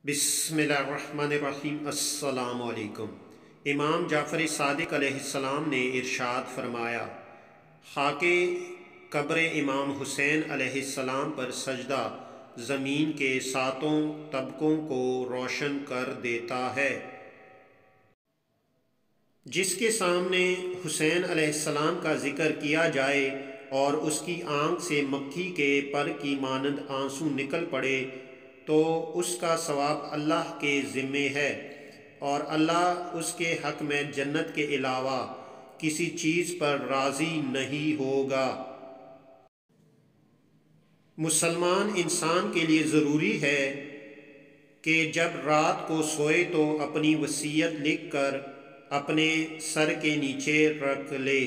بسم اللہ الرحمن الرحیم۔ السلام علیکم۔ امام جعفر صادق علیہ السلام نے ارشاد فرمایا، خاک قبر امام حسین علیہ السلام پر سجدہ زمین کے ساتوں طبقوں کو روشن کر دیتا ہے۔ جس کے سامنے حسین علیہ السلام کا ذکر کیا جائے اور اس کی آنکھ سے مکھی کے پر کی مانند آنسو نکل پڑے تو اس کا ثواب اللہ کے ذمے ہے، اور اللہ اس کے حق میں جنت کے علاوہ کسی چیز پر راضی نہیں ہوگا۔ مسلمان انسان کے لیے ضروری ہے کہ جب رات کو سوئے تو اپنی وصیت لکھ کر اپنے سر کے نیچے رکھ لے۔